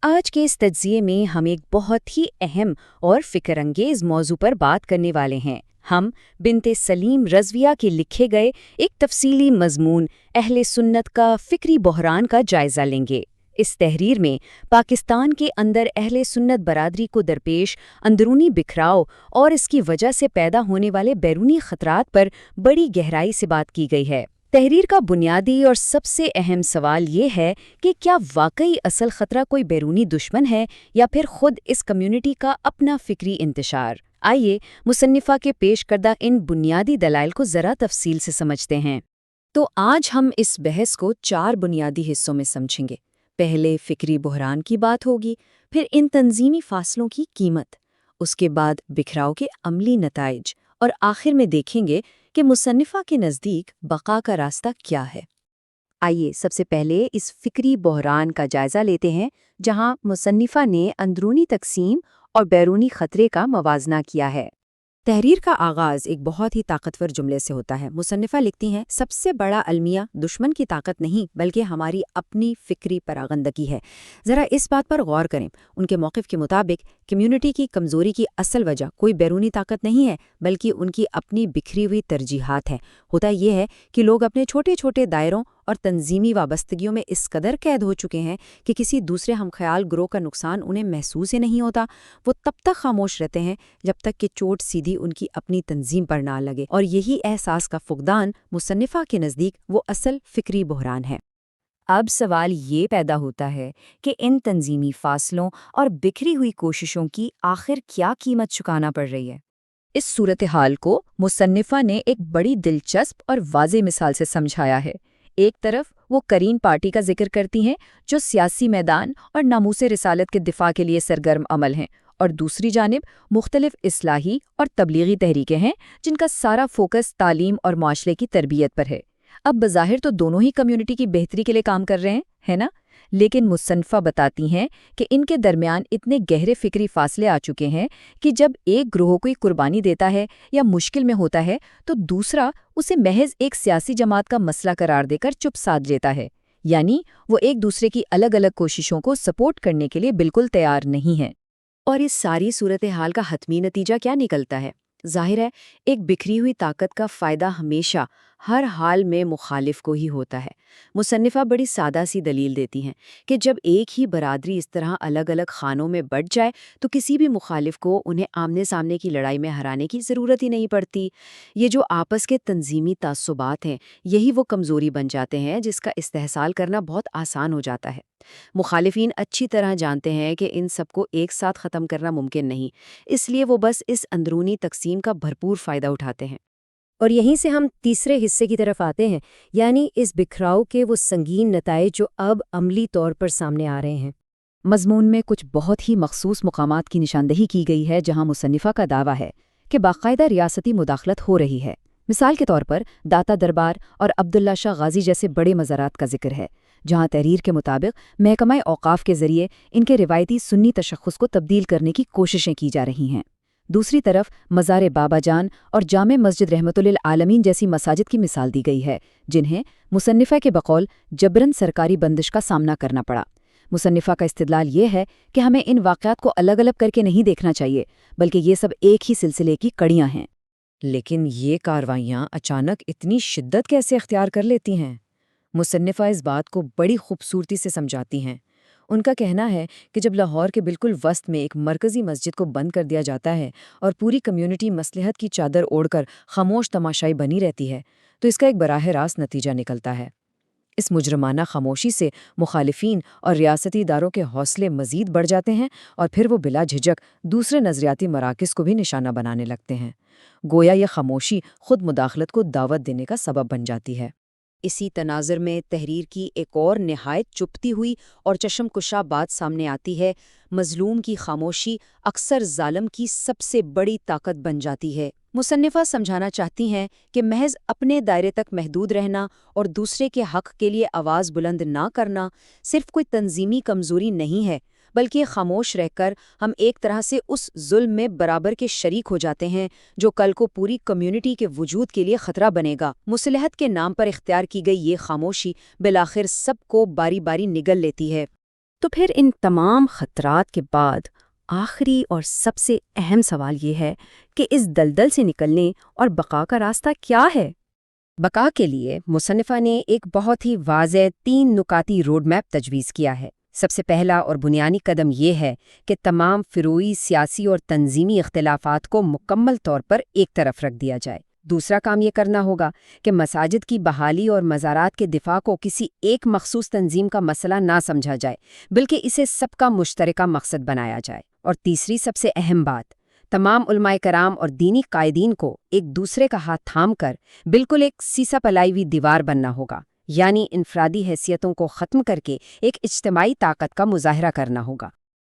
آج کے اس تجزیے میں ہم ایک بہت ہی اہم اور فکر انگیز موضوع پر بات کرنے والے ہیں۔ ہم بنت سلیم رضویہ کے لکھے گئے ایک تفصیلی مضمون اہل سنت کا فکری بحران کا جائزہ لیں گے۔ اس تحریر میں پاکستان کے اندر اہل سنت برادری کو درپیش اندرونی بکھراؤ اور اس کی وجہ سے پیدا ہونے والے بیرونی خطرات پر بڑی گہرائی سے بات کی گئی ہے۔ تحریر کا بنیادی اور سب سے اہم سوال یہ ہے کہ کیا واقعی اصل خطرہ کوئی بیرونی دشمن ہے یا پھر خود اس کمیونٹی کا اپنا فکری انتشار؟ آئیے مصنفہ کے پیش کردہ ان بنیادی دلائل کو ذرا تفصیل سے سمجھتے ہیں۔ تو آج ہم اس بحث کو 4 بنیادی حصوں میں سمجھیں گے۔ پہلے فکری بحران کی بات ہوگی، پھر ان تنظیمی فاصلوں کی قیمت، اس کے بعد بکھراؤ کے عملی نتائج، اور آخر میں دیکھیں گے کہ مصنفہ کے نزدیک بقا کا راستہ کیا ہے۔ آئیے سب سے پہلے اس فکری بحران کا جائزہ لیتے ہیں، جہاں مصنفہ نے اندرونی تقسیم اور بیرونی خطرے کا موازنہ کیا ہے۔ تحریر کا آغاز ایک بہت ہی طاقتور جملے سے ہوتا ہے۔ مصنفہ لکھتی ہیں، سب سے بڑا المیہ دشمن کی طاقت نہیں بلکہ ہماری اپنی فکری پراغندگی ہے۔ ذرا اس بات پر غور کریں۔ ان کے موقف کے مطابق کمیونٹی کی کمزوری کی اصل وجہ کوئی بیرونی طاقت نہیں ہے بلکہ ان کی اپنی بکھری ہوئی ترجیحات ہیں۔ ہوتا یہ ہے کہ لوگ اپنے چھوٹے چھوٹے دائروں اور تنظیمی وابستگیوں میں اس قدر قید ہو چکے ہیں کہ کسی دوسرے ہم خیال گروہ کا نقصان انہیں محسوس ہی نہیں ہوتا۔ وہ تب تک خاموش رہتے ہیں جب تک کہ چوٹ سیدھی ان کی اپنی تنظیم پر نہ لگے، اور یہی احساس کا فقدان مصنفہ کے نزدیک وہ اصل فکری بحران ہے۔ اب سوال یہ پیدا ہوتا ہے کہ ان تنظیمی فاصلوں اور بکھری ہوئی کوششوں کی آخر کیا قیمت چکانا پڑ رہی ہے؟ اس صورتحال کو مصنفہ نے ایک بڑی دلچسپ اور واضح مثال سے سمجھایا ہے۔ ایک طرف وہ کرین پارٹی کا ذکر کرتی ہیں جو سیاسی میدان اور ناموس رسالت کے دفاع کے لیے سرگرم عمل ہیں، اور دوسری جانب مختلف اصلاحی اور تبلیغی تحریکیں ہیں جن کا سارا فوکس تعلیم اور معاشرے کی تربیت پر ہے۔ اب بظاہر تو دونوں ہی کمیونٹی کی بہتری کے لیے کام کر رہے ہیں، ہے نا؟ لیکن مصنفہ بتاتی ہیں کہ ان کے درمیان اتنے گہرے فکری فاصلے آ چکے ہیں کہ جب ایک گروہ کوئی قربانی دیتا ہے یا مشکل میں ہوتا ہے تو دوسرا اسے محض ایک سیاسی جماعت کا مسئلہ قرار دے کر چپ سادھ لیتا ہے، یعنی وہ ایک دوسرے کی الگ الگ کوششوں کو سپورٹ کرنے کے لیے بالکل تیار نہیں ہیں۔ اور اس ساری صورتحال کا حتمی نتیجہ کیا نکلتا ہے؟ ظاہر ہے، ایک بکھری ہوئی طاقت کا فائدہ ہمیشہ ہر حال میں مخالف کو ہی ہوتا ہے۔ مصنفہ بڑی سادہ سی دلیل دیتی ہیں کہ جب ایک ہی برادری اس طرح الگ الگ خانوں میں بٹ جائے تو کسی بھی مخالف کو انہیں آمنے سامنے کی لڑائی میں ہرانے کی ضرورت ہی نہیں پڑتی۔ یہ جو آپس کے تنظیمی تعصبات ہیں، یہی وہ کمزوری بن جاتے ہیں جس کا استحصال کرنا بہت آسان ہو جاتا ہے۔ مخالفین اچھی طرح جانتے ہیں کہ ان سب کو ایک ساتھ ختم کرنا ممکن نہیں، اس لیے وہ بس اس اندرونی تقسیم کا بھرپور فائدہ اٹھاتے ہیں۔ اور یہیں سے ہم تیسرے حصے کی طرف آتے ہیں، یعنی اس بکھراؤ کے وہ سنگین نتائج جو اب عملی طور پر سامنے آ رہے ہیں۔ مضمون میں کچھ بہت ہی مخصوص مقامات کی نشاندہی کی گئی ہے جہاں مصنفہ کا دعویٰ ہے کہ باقاعدہ ریاستی مداخلت ہو رہی ہے۔ مثال کے طور پر داتا دربار اور عبداللہ شاہ غازی جیسے بڑے مزارات کا ذکر ہے، جہاں تحریر کے مطابق محکمہ اوقاف کے ذریعے ان کے روایتی سنی تشخص کو تبدیل کرنے کی کوششیں کی جا رہی ہیں۔ دوسری طرف مزار بابا جان اور جامع مسجد رحمت للعالمین جیسی مساجد کی مثال دی گئی ہے، جنہیں مصنفہ کے بقول جبراً سرکاری بندش کا سامنا کرنا پڑا۔ مصنفہ کا استدلال یہ ہے کہ ہمیں ان واقعات کو الگ الگ کر کے نہیں دیکھنا چاہیے، بلکہ یہ سب ایک ہی سلسلے کی کڑیاں ہیں۔ لیکن یہ کارروائیاں اچانک اتنی شدت کیسے اختیار کر لیتی ہیں؟ مصنفہ اس بات کو بڑی خوبصورتی سے سمجھاتی ہیں۔ ان کا کہنا ہے کہ جب لاہور کے بالکل وسط میں ایک مرکزی مسجد کو بند کر دیا جاتا ہے اور پوری کمیونٹی مصلحت کی چادر اوڑھ کر خاموش تماشائی بنی رہتی ہے تو اس کا ایک براہ راست نتیجہ نکلتا ہے۔ اس مجرمانہ خاموشی سے مخالفین اور ریاستی اداروں کے حوصلے مزید بڑھ جاتے ہیں اور پھر وہ بلا جھجک دوسرے نظریاتی مراکز کو بھی نشانہ بنانے لگتے ہیں۔ گویا یہ خاموشی خود مداخلت کو دعوت دینے کا سبب بن جاتی ہے۔ اسی تناظر میں تحریر کی ایک اور نہایت چپتی ہوئی اور چشم کشا بات سامنے آتی ہے۔ مظلوم کی خاموشی اکثر ظالم کی سب سے بڑی طاقت بن جاتی ہے۔ مصنفہ سمجھانا چاہتی ہیں کہ محض اپنے دائرے تک محدود رہنا اور دوسرے کے حق کے لیے آواز بلند نہ کرنا صرف کوئی تنظیمی کمزوری نہیں ہے، بلکہ خاموش رہ کر ہم ایک طرح سے اس ظلم میں برابر کے شریک ہو جاتے ہیں جو کل کو پوری کمیونٹی کے وجود کے لیے خطرہ بنے گا۔ مصلحت کے نام پر اختیار کی گئی یہ خاموشی بالآخر سب کو باری باری نگل لیتی ہے۔ تو پھر ان تمام خطرات کے بعد آخری اور سب سے اہم سوال یہ ہے کہ اس دلدل سے نکلنے اور بقا کا راستہ کیا ہے؟ بقا کے لیے مصنفہ نے ایک بہت ہی واضح 3 نکاتی روڈ میپ تجویز کیا ہے۔ سب سے پہلا اور بنیادی قدم یہ ہے کہ تمام فروعی سیاسی اور تنظیمی اختلافات کو مکمل طور پر ایک طرف رکھ دیا جائے۔ دوسرا کام یہ کرنا ہوگا کہ مساجد کی بحالی اور مزارات کے دفاع کو کسی ایک مخصوص تنظیم کا مسئلہ نہ سمجھا جائے، بلکہ اسے سب کا مشترکہ مقصد بنایا جائے۔ اور تیسری سب سے اہم بات، تمام علماء کرام اور دینی قائدین کو ایک دوسرے کا ہاتھ تھام کر بالکل ایک سیسا پلائی ہوئی دیوار بننا ہوگا، یعنی انفرادی حیثیتوں کو ختم کر کے ایک اجتماعی طاقت کا مظاہرہ کرنا ہوگا۔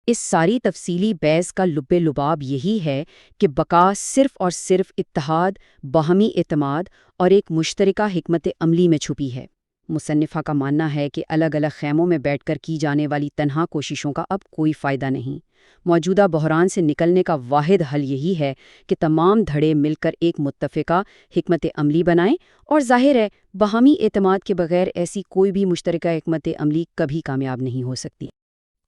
اس ساری تفصیلی بحث کا لب لباب یہی ہے کہ بقا صرف اور صرف اتحاد، باہمی اعتماد اور ایک مشترکہ حکمت عملی میں چھپی ہے۔ مصنفہ کا ماننا ہے کہ الگ الگ خیموں میں بیٹھ کر کی جانے والی تنہا کوششوں کا اب کوئی فائدہ نہیں۔ موجودہ بحران سے نکلنے کا واحد حل یہی ہے کہ تمام دھڑے مل کر ایک متفقہ حکمت عملی بنائیں، اور ظاہر ہے باہمی اعتماد کے بغیر ایسی کوئی بھی مشترکہ حکمت عملی کبھی کامیاب نہیں ہو سکتی۔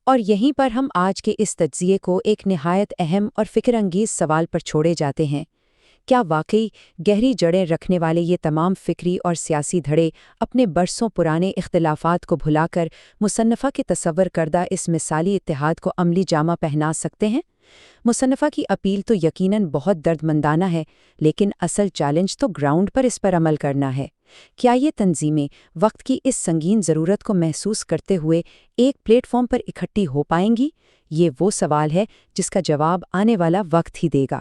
اور یہیں پر ہم آج کے اس تجزیے کو ایک نہایت اہم اور فکر انگیز سوال پر چھوڑے جاتے ہیں۔ کیا واقعی گہری جڑیں رکھنے والے یہ تمام فکری اور سیاسی دھڑے اپنے برسوں پرانے اختلافات کو بھلا کر مصنفہ کے تصور کردہ اس مثالی اتحاد کو عملی جامہ پہنا سکتے ہیں؟ مصنفہ کی اپیل تو یقیناً بہت درد مندانہ ہے، لیکن اصل چیلنج تو گراؤنڈ پر اس پر عمل کرنا ہے۔ کیا یہ تنظیمیں وقت کی اس سنگین ضرورت کو محسوس کرتے ہوئے ایک پلیٹ فارم پر اکٹھی ہو پائیں گی؟ یہ وہ سوال ہے جس کا جواب آنے والا وقت ہی دے گا۔